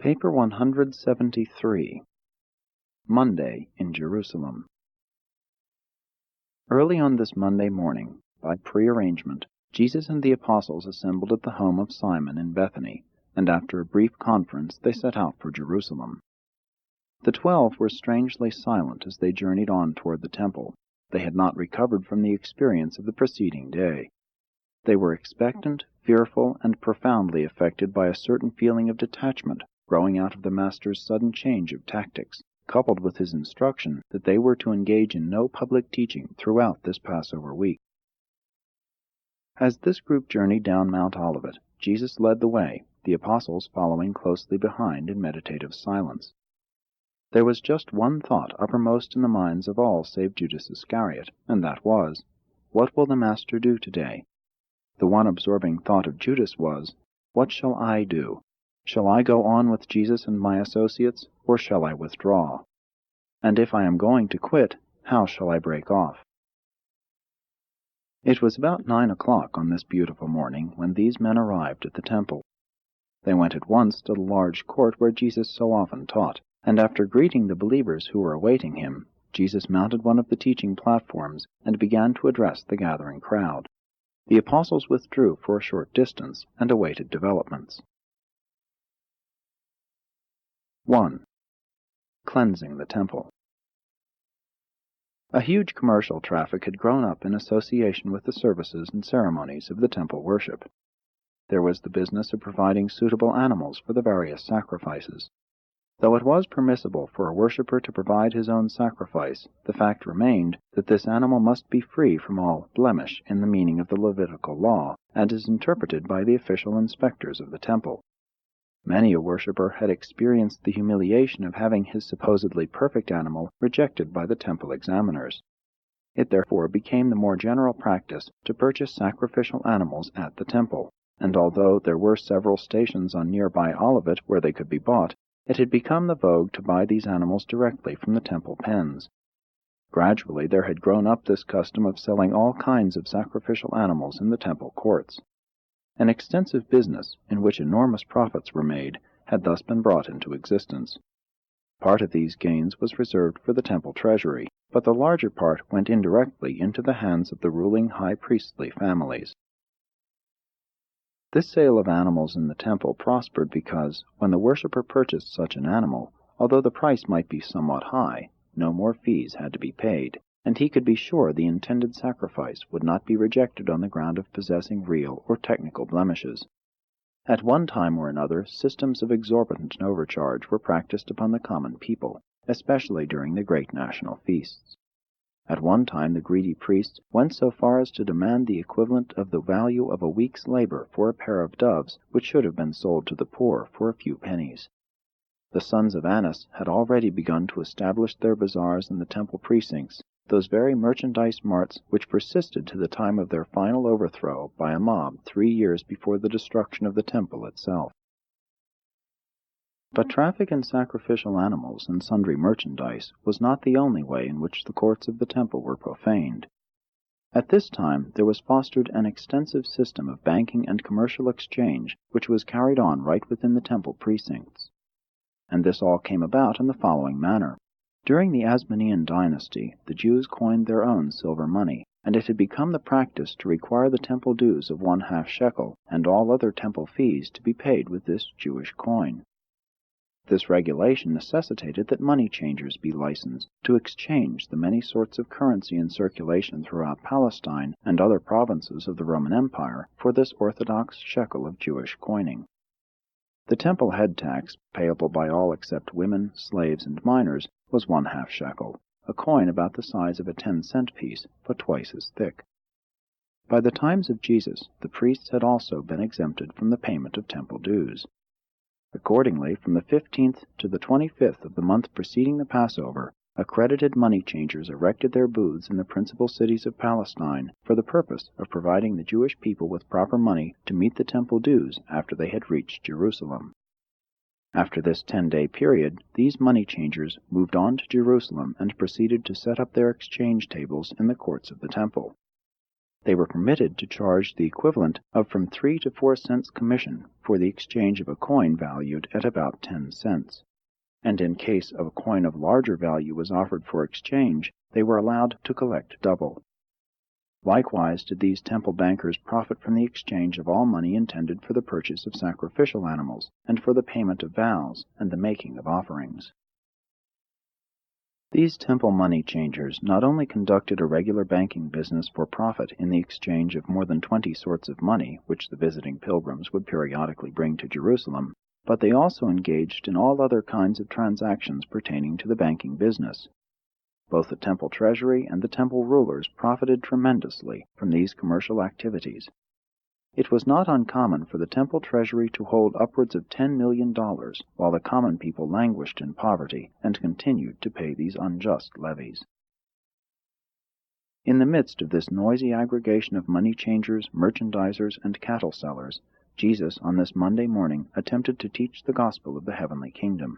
Paper 173. Monday in Jerusalem. Early on this Monday morning, by prearrangement, Jesus and the apostles assembled at the home of Simon in Bethany, and after a brief conference they set out for Jerusalem. The 12 were strangely silent as they journeyed on toward the temple. They had not recovered from the experience of the preceding day. They were expectant, fearful, and profoundly affected by a certain feeling of detachment growing out of the Master's sudden change of tactics, coupled with his instruction that they were to engage in no public teaching throughout this Passover week. As this group journeyed down Mount Olivet, Jesus led the way, the apostles following closely behind in meditative silence. There was just one thought uppermost in the minds of all save Judas Iscariot, and that was, "What will the Master do today?" The one absorbing thought of Judas was, "What shall I do? Shall I go on with Jesus and my associates, or shall I withdraw? And if I am going to quit, how shall I break off?" It was about 9 o'clock on this beautiful morning when these men arrived at the temple. They went at once to the large court where Jesus so often taught, and after greeting the believers who were awaiting him, Jesus mounted one of the teaching platforms and began to address the gathering crowd. The apostles withdrew for a short distance and awaited developments. 1. Cleansing the temple. A huge commercial traffic had grown up in association with the services and ceremonies of the temple worship. There was the business of providing suitable animals for the various sacrifices. Though it was permissible for a worshipper to provide his own sacrifice, the fact remained that this animal must be free from all blemish in the meaning of the Levitical law, and as interpreted by the official inspectors of the temple. Many a worshipper had experienced the humiliation of having his supposedly perfect animal rejected by the temple examiners. It therefore became the more general practice to purchase sacrificial animals at the temple, and although there were several stations on nearby Olivet where they could be bought, it had become the vogue to buy these animals directly from the temple pens. Gradually there had grown up this custom of selling all kinds of sacrificial animals in the temple courts. An extensive business, in which enormous profits were made, had thus been brought into existence. Part of these gains was reserved for the temple treasury, but the larger part went indirectly into the hands of the ruling high priestly families. This sale of animals in the temple prospered because, when the worshipper purchased such an animal, although the price might be somewhat high, no more fees had to be paid, and he could be sure the intended sacrifice would not be rejected on the ground of possessing real or technical blemishes. At one time or another, systems of exorbitant overcharge were practiced upon the common people, especially during the great national feasts. At one time the greedy priests went so far as to demand the equivalent of the value of a week's labor for a pair of doves which should have been sold to the poor for a few pennies. The sons of Annas had already begun to establish their bazaars in the temple precincts, those very merchandise marts which persisted to the time of their final overthrow by a mob 3 years before the destruction of the temple itself. But traffic in sacrificial animals and sundry merchandise was not the only way in which the courts of the temple were profaned. At this time there was fostered an extensive system of banking and commercial exchange which was carried on right within the temple precincts. And this all came about in the following manner. During the Asmonean dynasty, the Jews coined their own silver money, and it had become the practice to require the temple dues of 1/2 shekel and all other temple fees to be paid with this Jewish coin. This regulation necessitated that money changers be licensed to exchange the many sorts of currency in circulation throughout Palestine and other provinces of the Roman Empire for this orthodox shekel of Jewish coining. The temple head tax, payable by all except women, slaves, and minors, was 1/2 shekel, a coin about the size of a 10-cent piece, but twice as thick. By the times of Jesus, the priests had also been exempted from the payment of temple dues. Accordingly, from the 15th to the 25th of the month preceding the Passover, accredited money changers erected their booths in the principal cities of Palestine for the purpose of providing the Jewish people with proper money to meet the temple dues after they had reached Jerusalem. After this 10-day period, these money changers moved on to Jerusalem and proceeded to set up their exchange tables in the courts of the temple. They were permitted to charge the equivalent of from 3 to 4 cents commission for the exchange of a coin valued at about 10 cents. And in case a coin of larger value was offered for exchange, they were allowed to collect double. Likewise did these temple bankers profit from the exchange of all money intended for the purchase of sacrificial animals, and for the payment of vows, and the making of offerings. These temple money changers not only conducted a regular banking business for profit in the exchange of more than 20 sorts of money which the visiting pilgrims would periodically bring to Jerusalem, but they also engaged in all other kinds of transactions pertaining to the banking business. Both the temple treasury and the temple rulers profited tremendously from these commercial activities. It was not uncommon for the temple treasury to hold upwards of $10 million, while the common people languished in poverty and continued to pay these unjust levies. In the midst of this noisy aggregation of money changers, merchandisers, and cattle sellers, Jesus on this Monday morning attempted to teach the gospel of the heavenly kingdom.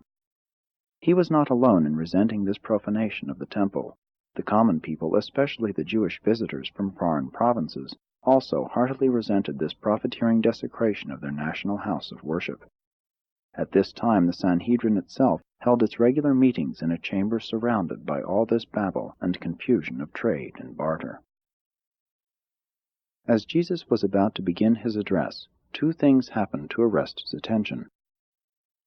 He was not alone in resenting this profanation of the temple. The common people, especially the Jewish visitors from foreign provinces, also heartily resented this profiteering desecration of their national house of worship. At this time the Sanhedrin itself held its regular meetings in a chamber surrounded by all this babel and confusion of trade and barter. As Jesus was about to begin his address, two things happened to arrest his attention.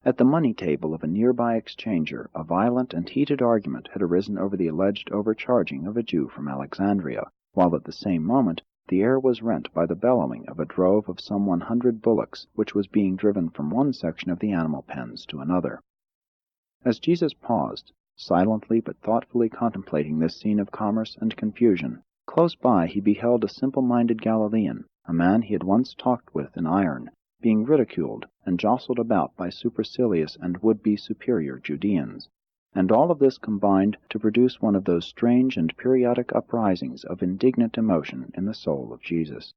At the money table of a nearby exchanger, a violent and heated argument had arisen over the alleged overcharging of a Jew from Alexandria, while at the same moment the air was rent by the bellowing of a drove of some 100 bullocks, which was being driven from one section of the animal pens to another. As Jesus paused, silently but thoughtfully contemplating this scene of commerce and confusion, close by he beheld a simple-minded Galilean, a man he had once talked with in iron, being ridiculed and jostled about by supercilious and would-be superior Judeans, and all of this combined to produce one of those strange and periodic uprisings of indignant emotion in the soul of Jesus.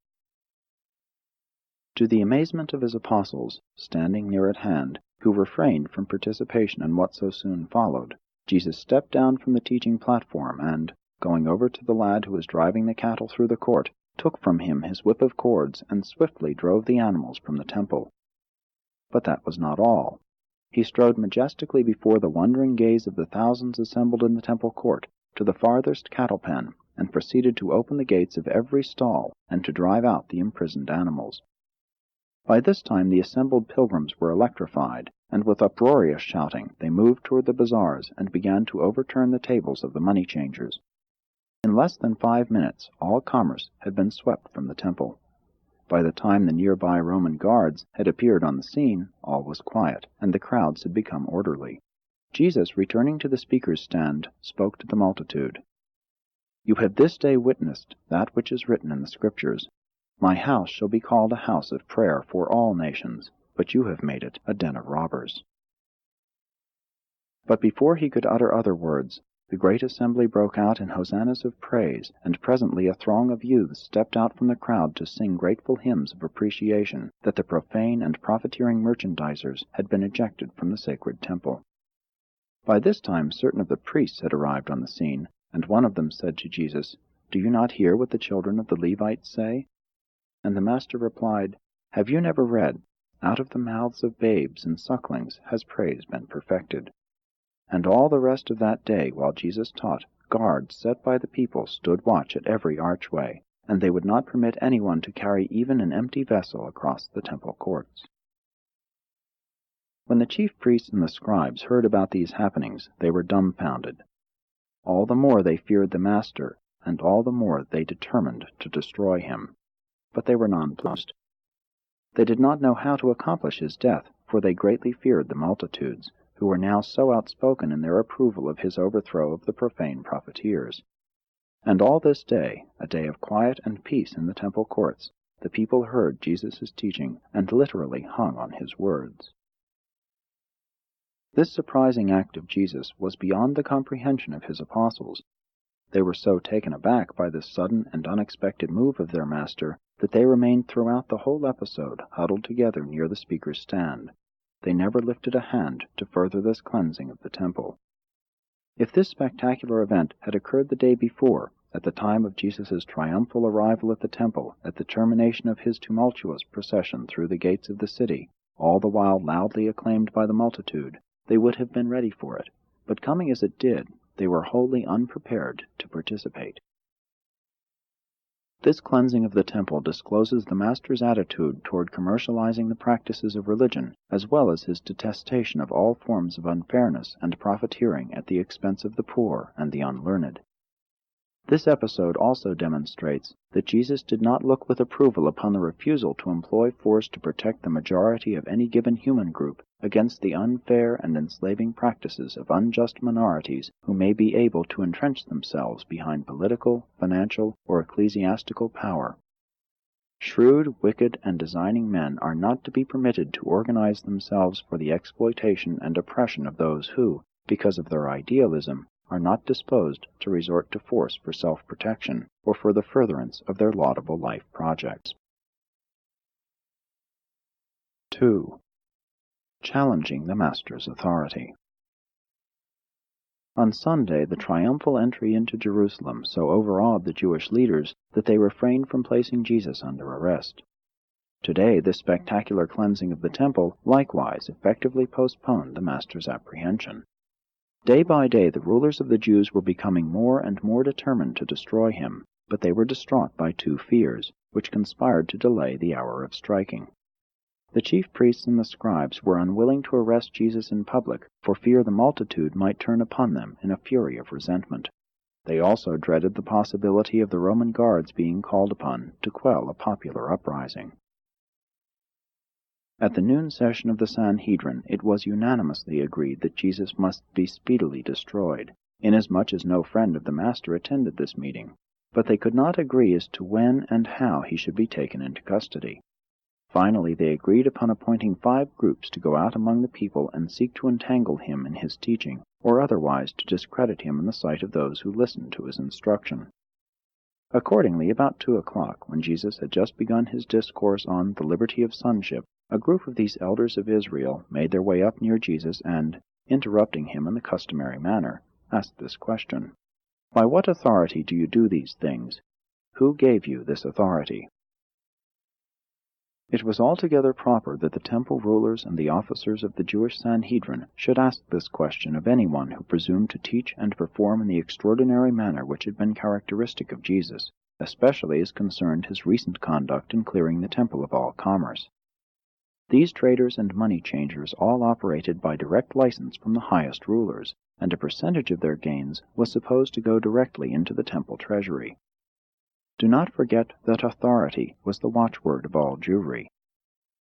To the amazement of his apostles, standing near at hand, who refrained from participation in what so soon followed, Jesus stepped down from the teaching platform and, going over to the lad who was driving the cattle through the court, took from him his whip of cords and swiftly drove the animals from the temple. But that was not all. He strode majestically before the wondering gaze of the thousands assembled in the temple court to the farthest cattle pen, and proceeded to open the gates of every stall and to drive out the imprisoned animals. By this time the assembled pilgrims were electrified, and with uproarious shouting they moved toward the bazaars and began to overturn the tables of the money changers. In less than 5 minutes all commerce had been swept from the temple. By the time the nearby Roman guards had appeared on the scene, all was quiet, and the crowds had become orderly. Jesus, returning to the speaker's stand, spoke to the multitude. "You have this day witnessed that which is written in the Scriptures. My house shall be called a house of prayer for all nations, but you have made it a den of robbers." But before he could utter other words, the great assembly broke out in hosannas of praise, and presently a throng of youths stepped out from the crowd to sing grateful hymns of appreciation that the profane and profiteering merchandisers had been ejected from the sacred temple. By this time certain of the priests had arrived on the scene, and one of them said to Jesus, "Do you not hear what the children of the Levites say?" And the Master replied, "Have you never read, 'Out of the mouths of babes and sucklings has praise been perfected'?" And all the rest of that day, while Jesus taught, guards set by the people stood watch at every archway, and they would not permit anyone to carry even an empty vessel across the temple courts. When the chief priests and the scribes heard about these happenings, they were dumbfounded. All the more they feared the Master, and all the more they determined to destroy him. But they were nonplussed. They did not know how to accomplish his death, for they greatly feared the multitudes, who were now so outspoken in their approval of his overthrow of the profane profiteers. And all this day, a day of quiet and peace in the temple courts, the people heard Jesus' teaching and literally hung on his words. This surprising act of Jesus was beyond the comprehension of his apostles. They were so taken aback by this sudden and unexpected move of their Master that they remained throughout the whole episode huddled together near the speaker's stand. They never lifted a hand to further this cleansing of the temple. If this spectacular event had occurred the day before, at the time of Jesus' triumphal arrival at the temple, at the termination of his tumultuous procession through the gates of the city, all the while loudly acclaimed by the multitude, they would have been ready for it, but coming as it did, they were wholly unprepared to participate. This cleansing of the temple discloses the Master's attitude toward commercializing the practices of religion, as well as his detestation of all forms of unfairness and profiteering at the expense of the poor and the unlearned. This episode also demonstrates that Jesus did not look with approval upon the refusal to employ force to protect the majority of any given human group against the unfair and enslaving practices of unjust minorities who may be able to entrench themselves behind political, financial, or ecclesiastical power. Shrewd, wicked, and designing men are not to be permitted to organize themselves for the exploitation and oppression of those who, because of their idealism, are not disposed to resort to force for self-protection or for the furtherance of their laudable life projects. 2. Challenging the Master's authority. On Sunday, the triumphal entry into Jerusalem so overawed the Jewish leaders that they refrained from placing Jesus under arrest. Today, this spectacular cleansing of the temple likewise effectively postponed the Master's apprehension. Day by day, the rulers of the Jews were becoming more and more determined to destroy him, but they were distraught by two fears, which conspired to delay the hour of striking. The chief priests and the scribes were unwilling to arrest Jesus in public, for fear the multitude might turn upon them in a fury of resentment. They also dreaded the possibility of the Roman guards being called upon to quell a popular uprising. At the noon session of the Sanhedrin, it was unanimously agreed that Jesus must be speedily destroyed, inasmuch as no friend of the Master attended this meeting, but they could not agree as to when and how he should be taken into custody. Finally, they agreed upon appointing 5 groups to go out among the people and seek to entangle him in his teaching, or otherwise to discredit him in the sight of those who listened to his instruction. Accordingly, about 2 o'clock, when Jesus had just begun his discourse on the liberty of sonship, a group of these elders of Israel made their way up near Jesus and, interrupting him in the customary manner, asked this question: "By what authority do you do these things? Who gave you this authority?" It was altogether proper that the temple rulers and the officers of the Jewish Sanhedrin should ask this question of anyone who presumed to teach and perform in the extraordinary manner which had been characteristic of Jesus, especially as concerned his recent conduct in clearing the temple of all commerce. These traders and money changers all operated by direct license from the highest rulers, and a percentage of their gains was supposed to go directly into the temple treasury. Do not forget that authority was the watchword of all Jewry.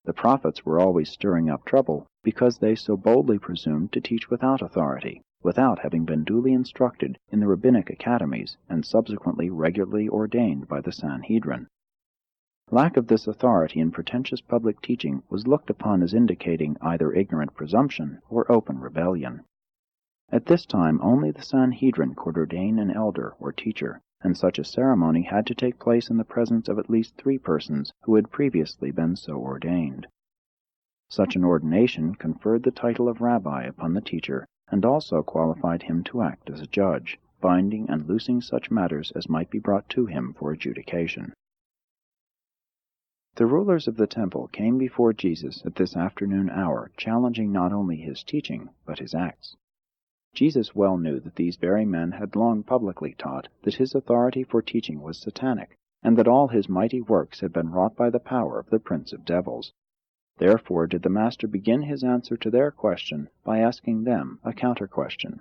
The prophets were always stirring up trouble because they so boldly presumed to teach without authority, without having been duly instructed in the rabbinic academies and subsequently regularly ordained by the Sanhedrin. Lack of this authority in pretentious public teaching was looked upon as indicating either ignorant presumption or open rebellion. At this time only the Sanhedrin could ordain an elder or teacher, and such a ceremony had to take place in the presence of at least 3 persons who had previously been so ordained. Such an ordination conferred the title of rabbi upon the teacher, and also qualified him to act as a judge, binding and loosing such matters as might be brought to him for adjudication. The rulers of the temple came before Jesus at this afternoon hour, challenging not only his teaching, but his acts. Jesus well knew that these very men had long publicly taught that his authority for teaching was satanic, and that all his mighty works had been wrought by the power of the prince of devils. Therefore did the Master begin his answer to their question by asking them a counter-question.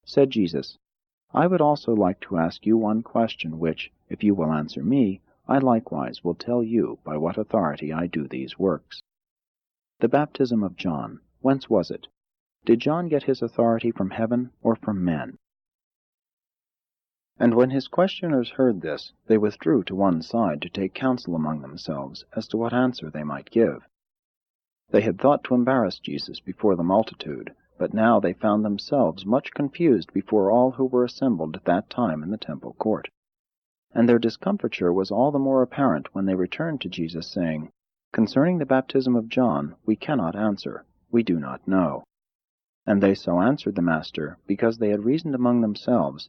Said Jesus, "I would also like to ask you one question which, if you will answer me, I likewise will tell you by what authority I do these works. The baptism of John, whence was it? Did John get his authority from heaven or from men?" And when his questioners heard this, they withdrew to one side to take counsel among themselves as to what answer they might give. They had thought to embarrass Jesus before the multitude, but now they found themselves much confused before all who were assembled at that time in the temple court. And their discomfiture was all the more apparent when they returned to Jesus, saying, "Concerning the baptism of John, we cannot answer. We do not know." And they so answered the Master, because they had reasoned among themselves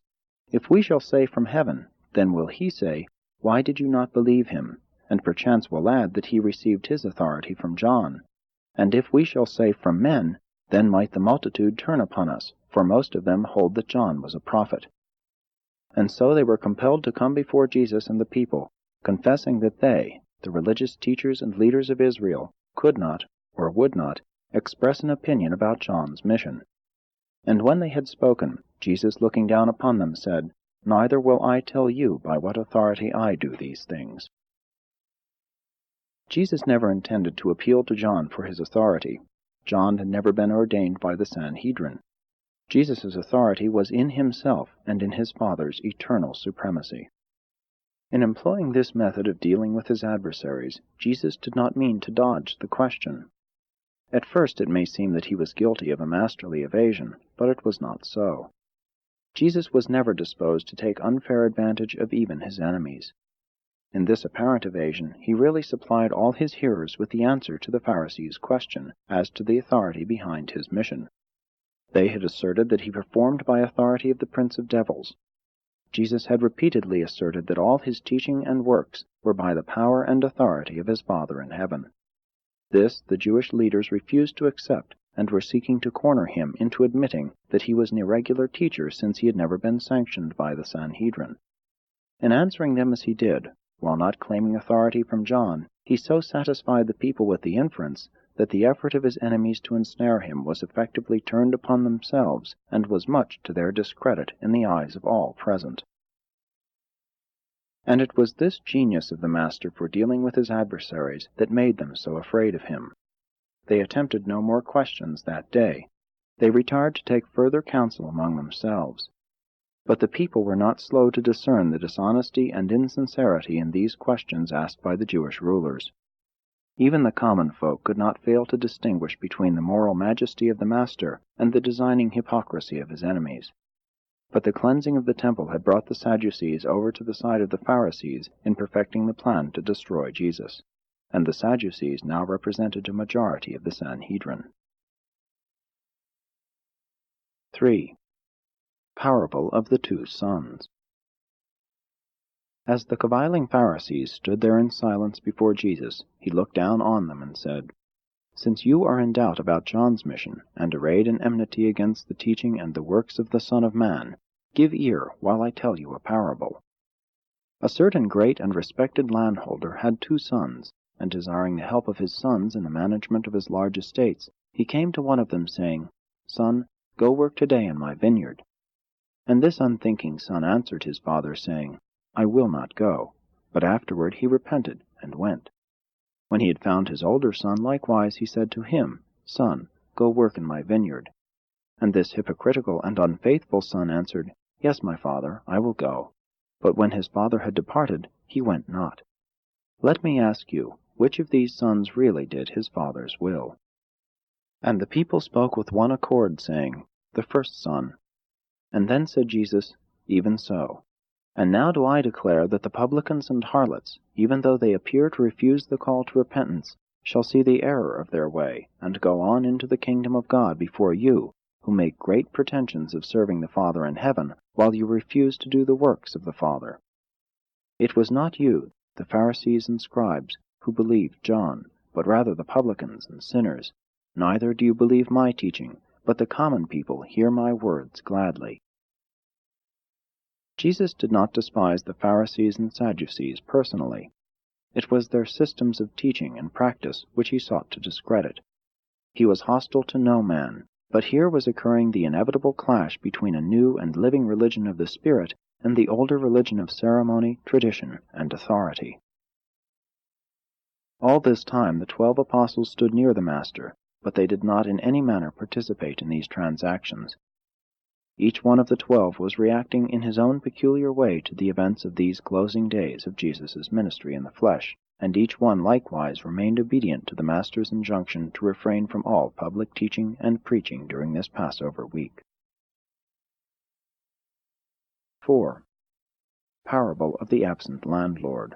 If we shall say from heaven, then will he say, Why did you not believe him? And perchance will add that he received his authority from John. And if we shall say from men, then might the multitude turn upon us, for most of them hold that John was a prophet. And so they were compelled to come before Jesus and the people, confessing that they, the religious teachers and leaders of Israel, could not, or would not, express an opinion about John's mission. And when they had spoken, Jesus, looking down upon them, said, Neither will I tell you by what authority I do these things. Jesus never intended to appeal to John for his authority. John had never been ordained by the Sanhedrin. Jesus' authority was in himself and in his Father's eternal supremacy. In employing this method of dealing with his adversaries, Jesus did not mean to dodge the question. At first it may seem that he was guilty of a masterly evasion, but it was not so. Jesus was never disposed to take unfair advantage of even his enemies. In this apparent evasion, he really supplied all his hearers with the answer to the Pharisees' question as to the authority behind his mission. They had asserted that he performed by authority of the prince of devils. Jesus had repeatedly asserted that all his teaching and works were by the power and authority of his Father in heaven. This the Jewish leaders refused to accept, and were seeking to corner him into admitting that he was an irregular teacher since he had never been sanctioned by the Sanhedrin. In answering them as he did, while not claiming authority from John, he so satisfied the people with the inference that the effort of his enemies to ensnare him was effectively turned upon themselves, and was much to their discredit in the eyes of all present. And it was this genius of the Master for dealing with his adversaries that made them so afraid of him. They attempted no more questions that day. They retired to take further counsel among themselves. But the people were not slow to discern the dishonesty and insincerity in these questions asked by the Jewish rulers. Even the common folk could not fail to distinguish between the moral majesty of the Master and the designing hypocrisy of his enemies. But the cleansing of the temple had brought the Sadducees over to the side of the Pharisees in perfecting the plan to destroy Jesus, and the Sadducees now represented a majority of the Sanhedrin. 3. Parable of the Two Sons. As the caviling Pharisees stood there in silence before Jesus, he looked down on them and said, Since you are in doubt about John's mission, and arrayed in enmity against the teaching and the works of the Son of Man, give ear while I tell you a parable. A certain great and respected landholder had 2 sons, and desiring the help of his sons in the management of his large estates, he came to one of them, saying, Son, go work today in my vineyard. And this unthinking son answered his father, saying, I will not go. But afterward he repented, and went. When he had found his older son likewise, he said to him, Son, go work in my vineyard. And this hypocritical and unfaithful son answered, Yes, my father, I will go. But when his father had departed, he went not. Let me ask you, which of these sons really did his father's will? And the people spoke with one accord, saying, The first son. And then said Jesus, Even so. And now do I declare that the publicans and harlots, even though they appear to refuse the call to repentance, shall see the error of their way, and go on into the kingdom of God before you, who make great pretensions of serving the Father in heaven, while you refuse to do the works of the Father. It was not you, the Pharisees and scribes, who believed John, but rather the publicans and sinners. Neither do you believe my teaching, but the common people hear my words gladly. Jesus did not despise the Pharisees and Sadducees personally. It was their systems of teaching and practice which he sought to discredit. He was hostile to no man, but here was occurring the inevitable clash between a new and living religion of the Spirit and the older religion of ceremony, tradition, and authority. All this time the 12 apostles stood near the Master, but they did not in any manner participate in these transactions. Each one of the 12 was reacting in his own peculiar way to the events of these closing days of Jesus' ministry in the flesh, and each one likewise remained obedient to the Master's injunction to refrain from all public teaching and preaching during this Passover week. 4. Parable of the Absent Landlord.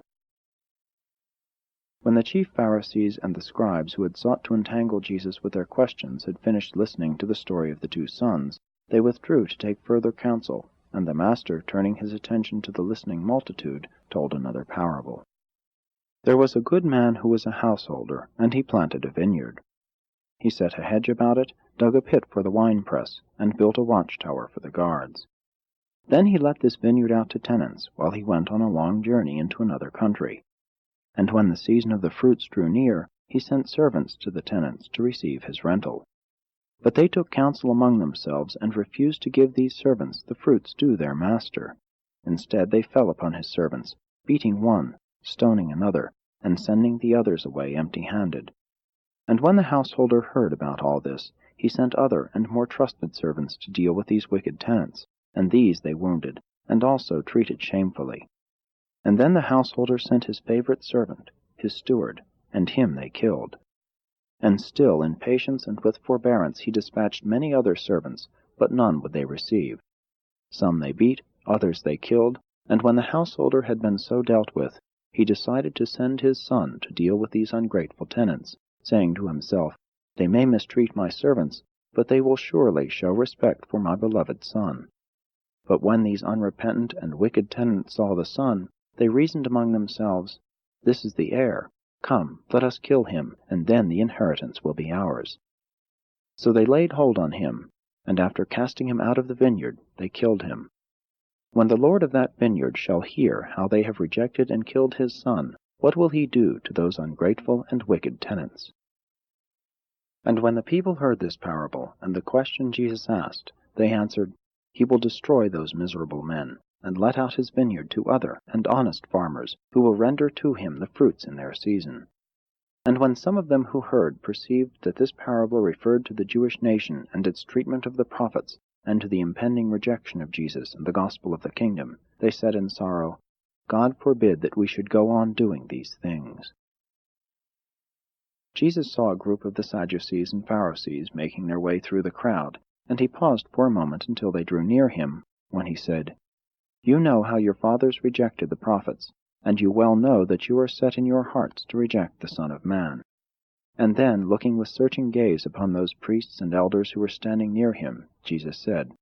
When the chief Pharisees and the scribes who had sought to entangle Jesus with their questions had finished listening to the story of the 2 sons, they withdrew to take further counsel, and the master, turning his attention to the listening multitude, told another parable. There was a good man who was a householder, and he planted a vineyard. He set a hedge about it, dug a pit for the winepress, and built a watchtower for the guards. Then he let this vineyard out to tenants, while he went on a long journey into another country. And when the season of the fruits drew near, he sent servants to the tenants to receive his rental. But they took counsel among themselves, and refused to give these servants the fruits due their master. Instead they fell upon his servants, beating one, stoning another, and sending the others away empty-handed. And when the householder heard about all this, he sent other and more trusted servants to deal with these wicked tenants, and these they wounded, and also treated shamefully. And then the householder sent his favorite servant, his steward, and him they killed. And still, in patience and with forbearance, he dispatched many other servants, but none would they receive. Some they beat, others they killed, and when the householder had been so dealt with, he decided to send his son to deal with these ungrateful tenants, saying to himself, "They may mistreat my servants, but they will surely show respect for my beloved son." But when these unrepentant and wicked tenants saw the son, they reasoned among themselves, "This is the heir. Come, let us kill him, and then the inheritance will be ours." So they laid hold on him, and after casting him out of the vineyard, they killed him. When the Lord of that vineyard shall hear how they have rejected and killed his son, what will he do to those ungrateful and wicked tenants? And when the people heard this parable, and the question Jesus asked, they answered, "He will destroy those miserable men, and let out his vineyard to other and honest farmers, who will render to him the fruits in their season." And when some of them who heard perceived that this parable referred to the Jewish nation and its treatment of the prophets, and to the impending rejection of Jesus and the gospel of the kingdom, they said in sorrow, "God forbid that we should go on doing these things." Jesus saw a group of the Sadducees and Pharisees making their way through the crowd, and he paused for a moment until they drew near him, when he said, "You know how your fathers rejected the prophets, and you well know that you are set in your hearts to reject the Son of Man." And then, looking with searching gaze upon those priests and elders who were standing near him, Jesus said,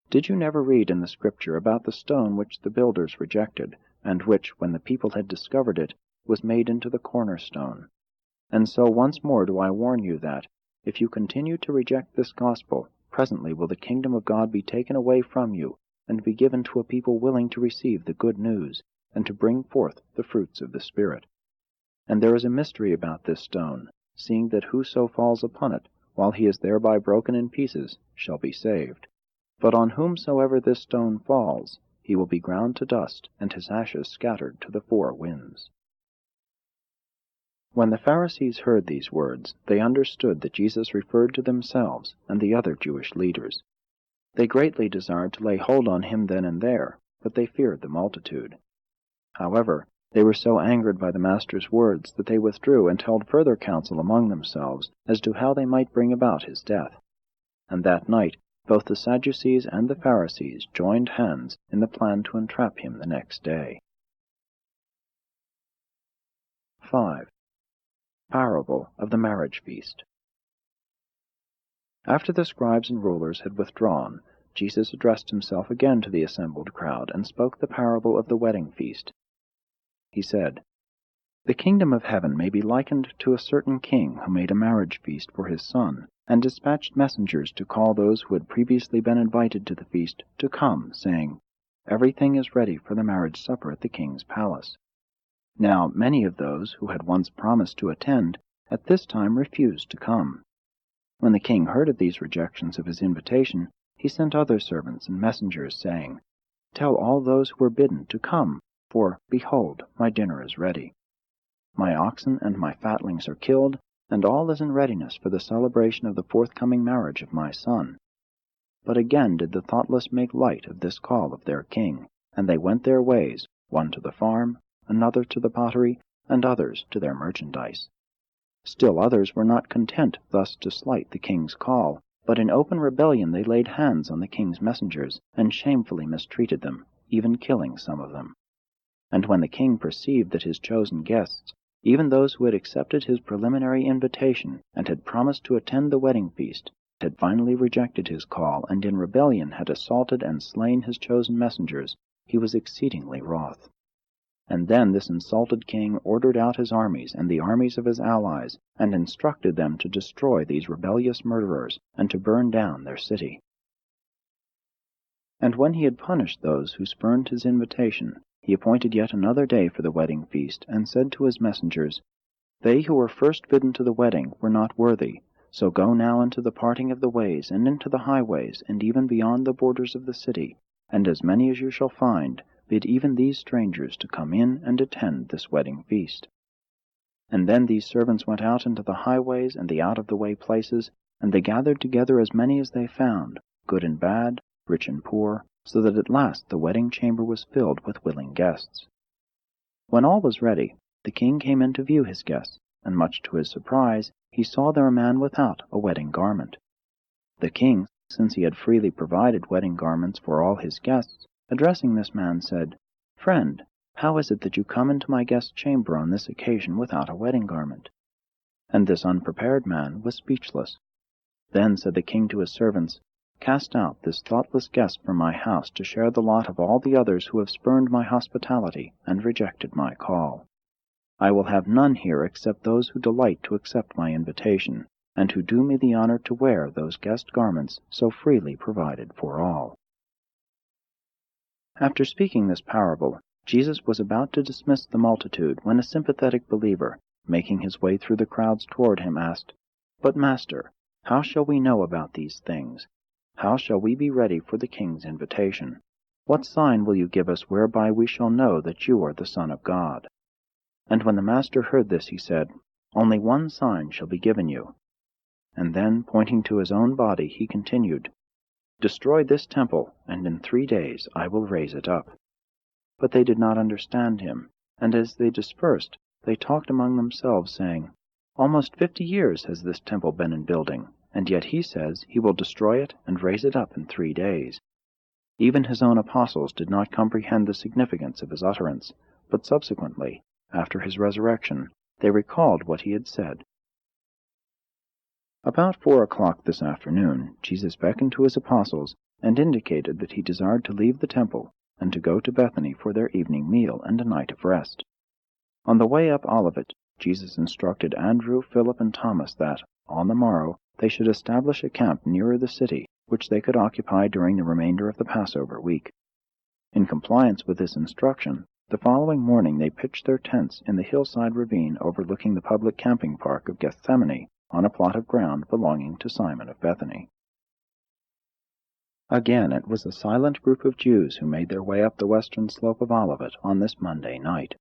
"Did you never read in the Scripture about the stone which the builders rejected, and which, when the people had discovered it, was made into the cornerstone? And so once more do I warn you that, if you continue to reject this gospel, presently will the kingdom of God be taken away from you, and be given to a people willing to receive the good news, and to bring forth the fruits of the Spirit. And there is a mystery about this stone, seeing that whoso falls upon it, while he is thereby broken in pieces, shall be saved. But on whomsoever this stone falls, he will be ground to dust, and his ashes scattered to the four winds." When the Pharisees heard these words, they understood that Jesus referred to themselves and the other Jewish leaders. They greatly desired to lay hold on him then and there, but they feared the multitude. However, they were so angered by the Master's words that they withdrew and held further counsel among themselves as to how they might bring about his death. And that night both the Sadducees and the Pharisees joined hands in the plan to entrap him the next day. 5. Parable of the Marriage Feast. After the scribes and rulers had withdrawn, Jesus addressed himself again to the assembled crowd and spoke the parable of the wedding feast. He said, "The kingdom of heaven may be likened to a certain king who made a marriage feast for his son, and dispatched messengers to call those who had previously been invited to the feast to come, saying, 'Everything is ready for the marriage supper at the king's palace.' Now many of those who had once promised to attend at this time refused to come. When the king heard of these rejections of his invitation, he sent other servants and messengers, saying, 'Tell all those who were bidden to come, for, behold, my dinner is ready. My oxen and my fatlings are killed, and all is in readiness for the celebration of the forthcoming marriage of my son.' But again did the thoughtless make light of this call of their king, and they went their ways, one to the farm, another to the pottery, and others to their merchandise. Still others were not content thus to slight the king's call, but in open rebellion they laid hands on the king's messengers, and shamefully mistreated them, even killing some of them. And when the king perceived that his chosen guests, even those who had accepted his preliminary invitation and had promised to attend the wedding feast, had finally rejected his call, and in rebellion had assaulted and slain his chosen messengers, he was exceedingly wroth. And then this insulted king ordered out his armies and the armies of his allies, and instructed them to destroy these rebellious murderers, and to burn down their city. And when he had punished those who spurned his invitation, he appointed yet another day for the wedding feast, and said to his messengers, They who were first bidden to the wedding were not worthy, so go now into the parting of the ways, and into the highways, and even beyond the borders of the city, and as many as you shall find, bid even these strangers to come in and attend this wedding feast. And then these servants went out into the highways and the out-of-the-way places, and they gathered together as many as they found, good and bad, rich and poor, so that at last the wedding chamber was filled with willing guests. When all was ready, the king came in to view his guests, and much to his surprise, he saw there a man without a wedding garment. The king, since he had freely provided wedding garments for all his guests, addressing this man, said, Friend, how is it that you come into my guest's chamber on this occasion without a wedding garment? And this unprepared man was speechless. Then said the king to his servants, Cast out this thoughtless guest from my house to share the lot of all the others who have spurned my hospitality and rejected my call. I will have none here except those who delight to accept my invitation, and who do me the honor to wear those guest garments so freely provided for all. After speaking this parable, Jesus was about to dismiss the multitude when a sympathetic believer, making his way through the crowds toward him, asked, But Master, how shall we know about these things? How shall we be ready for the king's invitation? What sign will you give us whereby we shall know that you are the Son of God? And when the master heard this, he said, Only one sign shall be given you. And then, pointing to his own body, he continued, Destroy this temple, and in 3 days I will raise it up. But they did not understand him, and as they dispersed, they talked among themselves, saying, Almost 50 years has this temple been in building, and yet he says he will destroy it and raise it up in 3 days. Even his own apostles did not comprehend the significance of his utterance, but subsequently, after his resurrection, they recalled what he had said. About 4 o'clock this afternoon, Jesus beckoned to his apostles and indicated that he desired to leave the temple and to go to Bethany for their evening meal and a night of rest. On the way up Olivet, Jesus instructed Andrew, Philip, and Thomas that, on the morrow, they should establish a camp nearer the city, which they could occupy during the remainder of the Passover week. In compliance with this instruction, the following morning they pitched their tents in the hillside ravine overlooking the public camping park of Gethsemane, on a plot of ground belonging to Simon of Bethany. Again, it was a silent group of Jews who made their way up the western slope of Olivet on this Monday night.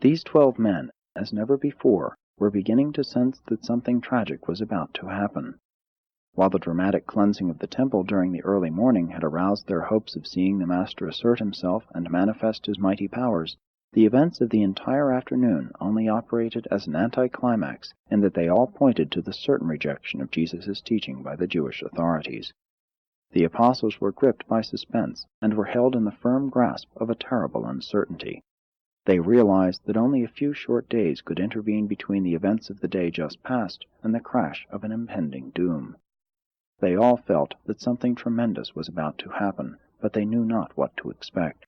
These 12 men, as never before, were beginning to sense that something tragic was about to happen. While the dramatic cleansing of the temple during the early morning had aroused their hopes of seeing the Master assert himself and manifest his mighty powers, the events of the entire afternoon only operated as an anticlimax in that they all pointed to the certain rejection of Jesus' teaching by the Jewish authorities. The apostles were gripped by suspense and were held in the firm grasp of a terrible uncertainty. They realized that only a few short days could intervene between the events of the day just past and the crash of an impending doom. They all felt that something tremendous was about to happen, but they knew not what to expect.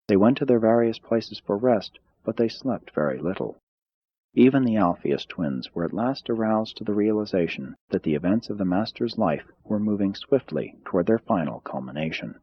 They went to their various places for rest, but they slept very little. Even the Alphaeus twins were at last aroused to the realization that the events of the Master's life were moving swiftly toward their final culmination.